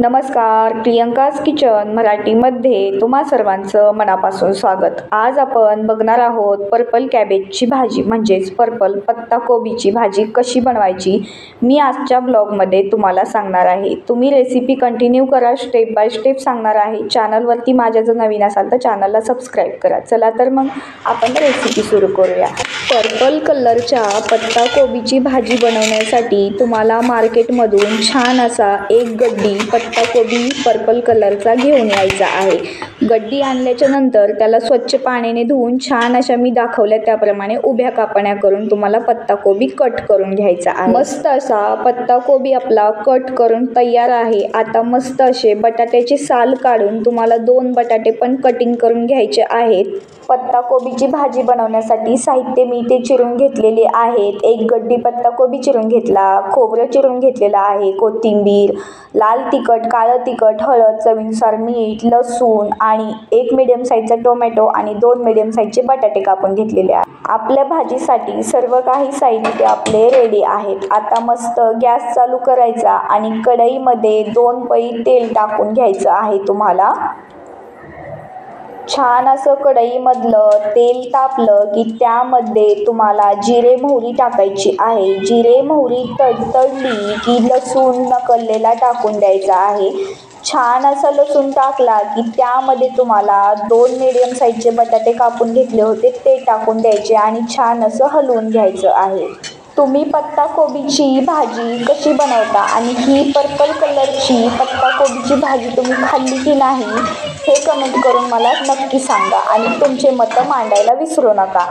नमस्कार, प्रियंकाज किचन मराठीमध्ये तुम्हा सर्वांचं मनापासून स्वागत. आज आपण बघणार आहोत पर्पल कॅबेजची भाजी म्हणजेच पर्पल पत्ताकोबीची भाजी कशी बनवायची. मी आजच्या ब्लॉगमध्ये तुम्हाला सांगणार आहे. तुम्ही रेसिपी कंटिन्यू करा, स्टेप बाय स्टेप सांगणार आहे. चॅनलवरती माझ्या जर नवीन असाल तर चॅनलला सबस्क्राईब करा. चला तर मग आपण रेसिपी सुरू करूया. पर्पल कलरच्या पत्ताकोबीची भाजी बनवण्यासाठी तुम्हाला मार्केटमधून छान असा एक गड्डी पत्ताकोबी पर्पल कलरचा घेऊन यायचा आहे. गड्डी आणल्याच्या नंतर त्याला स्वच्छ पाण्याने धुवून छान अशा मी दाखवल्या त्याप्रमाणे उभ्या कापण्या करून तुम्हाला पत्ताकोबी कट करून घ्यायचा आहे. मस्त असा पत्ताकोबी आपला कट करून तयार आहे. आता मस्त असे बटाट्याची साल काढून तुम्हाला 2 बटाटे पण कटिंग करून घ्यायचे आहेत. पत्ताकोबीची भाजी बनवण्यासाठी साहित्य मी ते चिरून घेतलेले आहेत. एक गड्डी पत्ताकोबी चिरून घेतला, खोबरं चिरून घेतलेलं आहे, कोथिंबीर, लाल तिखट, काळं तिखट, हळद, चवीनुसार मीठ, लसूण आणि एक मीडियम साईजचा टोमॅटो आणि 2 मीडियम साईजचे बटाटे कापून घेतलेले आहेत. आपल्या भाजीसाठी सर्व काही साहित्य आपले रेडी आहेत. आता मस्त गॅस चालू करायचा आणि कढईमध्ये 2 पळी तेल टाकून घ्यायचं आहे. तुम्हाला छान असं कढईमधलं तेल तापलं की त्यामध्ये तुम्हाला जिरे मोहरी टाकायची आहे. जिरे मोहरी तडतडली की लसूण नकळलेला टाकून द्यायचा आहे. छान असा लसूण टाकला की त्यामध्ये तुम्हाला 2 मीडियम साईजचे बटाटे कापून घेतले होते ते टाकून द्यायचे आणि छान असं हलवून घ्यायचं आहे. तुम्ही पत्ताकोबीची भाजी कशी बनवता आणि ही पर्पल कलरची पत्ताकोबीची भाजी तुम्ही खाल्ली की नाही हे कमेंट करून मला नक्की सांगा आणि तुमचे मतं मांडायला विसरू नका.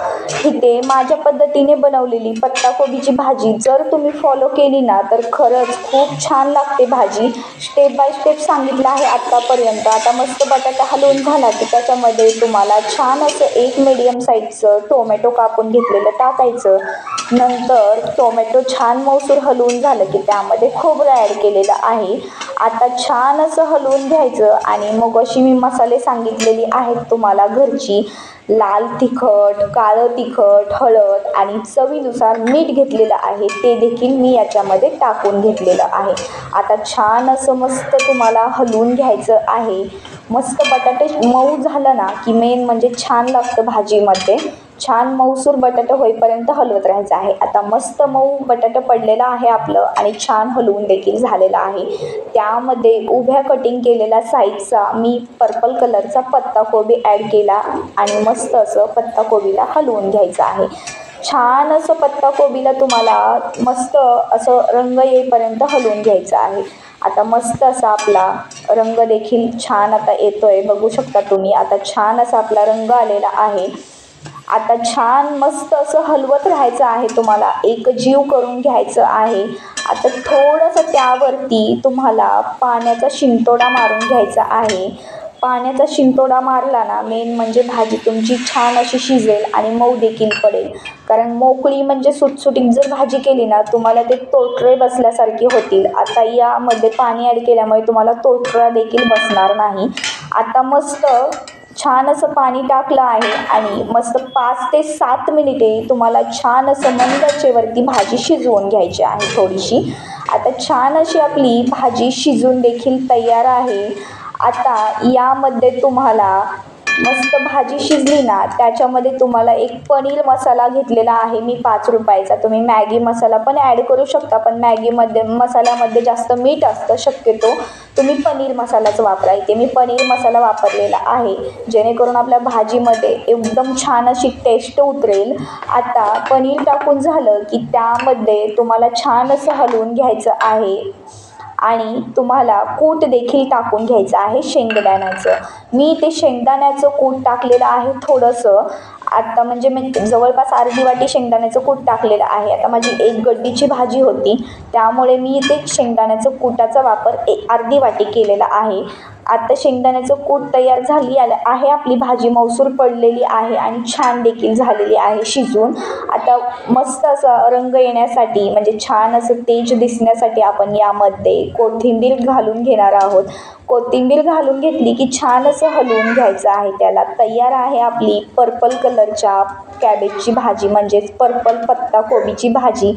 इथे माझ्या पद्धतीने बनवलेली पत्ताकोबीची भाजी जर तुम्ही फॉलो केली ना तर खरंच खूप छान लागते भाजी. स्टेप बाय स्टेप सांगितलं आहे आत्तापर्यंत. आता मस्त बटाटा हलवून झाला की त्याच्यामध्ये तुम्हाला छान असं 1 मीडियम साईजचं टोमॅटो कापून घेतलेलं टाकायचं. नंतर टोमॅटो छान मऊसूर हलवून झालं की त्यामध्ये खोबरं ॲड केलेलं आहे. आता छान असं हलवून घ्यायचं आणि मग अशी मी मसाले सांगितलेली आहेत तुम्हाला घरची. लाल तिखट, काळं तिखट, हळद आणि चवीनुसार मीठ घेतलेलं आहे ते देखील मी याच्यामध्ये टाकून घेतलेलं आहे. आता छान असं मस्त तुम्हाला हलवून घ्यायचं आहे. मस्त बटाटे मऊ झालं ना की मेन म्हणजे छान लागतं भाजीमध्ये. छान मऊसूर बटाटा होईपर्यंत हलवत राहायचं आहे. आता मस्त मऊ बटाटा पडलेला आहे आपलं आणि छान हलवून देखील झालेला आहे. त्यामध्ये उभ्या कटिंग केलेला साईजचा मी पर्पल कलरचा पत्ताकोबी ॲड केला आणि मस्त असं पत्ताकोबीला हलवून घ्यायचं आहे. छान असं पत्ताकोबीला तुम्हाला मस्त असं रंग येईपर्यंत हलवून घ्यायचं आहे. आता मस्त असा आपला रंग देखील छान आता येतोय, बघू शकता तुम्ही. आता छान असा आपला रंग आलेला आहे. आता छान मस्त असं हलवत राहायचं आहे. तुम्हाला एकजीव करून घ्यायचं आहे. आता थोडंसं त्यावरती तुम्हाला पाण्याचा शिंतोडा मारून घ्यायचा आहे. पाण्याचा शिंतोडा मारला ना मेन म्हणजे भाजी तुमची छान अशी शिजेल आणि मऊ देखील पडेल. कारण मोकळी म्हणजे सुटसुटीत जर भाजी केली ना तुम्हाला ते तोटरे बसल्यासारखे होतील. आता यामध्ये पाणी ॲड केल्यामुळे तुम्हाला तोटरा देखील बसणार नाही. आता मस्त छान असं पाणी टाकलं आहे आणि मस्त 5 ते 7 मिनिटे तुम्हाला छान असं मंद आचेवरती भाजी शिजवून घ्यायची आहे थोडीशी. आता छान अशी आपली भाजी शिजून देखील तयार आहे. आता यामध्ये तुम्हाला मस्त भाजी शिजली ना त्याच्यामध्ये तुम्हाला एक पनीर मसाला घेतलेला आहे मी 5 रुपयाचा. तुम्ही मॅगी मसाला पण ॲड करू शकता पण मॅगीमध्ये मसाल्यामध्ये जास्त मीठ असतं, शक्यतो तुम्ही पनीर मसालाच वापरा. इथे मी पनीर मसाला वापरलेला आहे जेणेकरून आपल्या भाजीमध्ये एकदम छान अशी टेस्ट उतरेल. आता पनीर टाकून झालं की त्यामध्ये तुम्हाला छान असं हलवून घ्यायचं आहे आणि तुम्हाला कूट देखील टाकून घ्यायचं आहे शेंगदाण्याचं. मी ते शेंगदाण्याचं कूट टाकलेलं आहे थोडंसं. आता म्हणजे मी जवळपास अर्धी वाटी शेंगदाण्याचं कूट टाकलेलं आहे. आता माझी एक गड्डीची भाजी होती त्यामुळे मी ते शेंगदाण्याचं कूटाचा वापर अर्धी वाटी केलेला आहे. आता शेंगदाण्याचं कूट तयार झाली आहे आपली भाजी मौसूर पडलेली आहे आणि छान देखील झालेली आहे शिजून. आता मस्त असा रंग येण्यासाठी म्हणजे छान असं तेज दिसण्यासाठी आपण यामध्ये कोथिंबीर घालून घेणार आहोत. कोथिंबीर घालून घेतली की छान असं हलवून घ्यायचं आहे त्याला. तयार आहे आपली पर्पल कलरच्या कॅबेजची भाजी म्हणजेच पर्पल पत्ता कोबीची भाजी.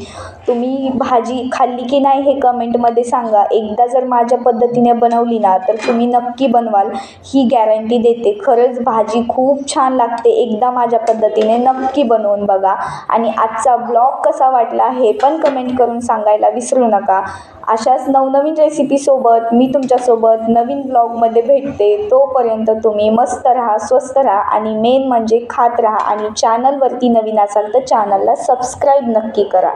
तुम्ही भाजी खाल्ली की नाही हे कमेंटमध्ये सांगा. एकदा जर माझ्या पद्धतीने बनवली ना तर तुम्ही नक्की बनवाल, ही गॅरंटी देते. खरंच भाजी खूप छान लागते. एकदा माझ्या पद्धतीने नक्की बनवून बघा. आणि आजचा ब्लॉग कसा वाटला हे पण कमेंट करून सांगायला विसरू नका. अशाच नवनवीन रेसिपीसोबत मी तुमच्यासोबत नवीन ब्लॉगमध्ये भेटते. तोपर्यंत तुम्ही मस्त राहा, स्वस्त राहा आणि मेन म्हणजे खात राहा. आणि चॅनलवरती नवीन असाल तर चॅनलला सबस्क्राईब नक्की करा.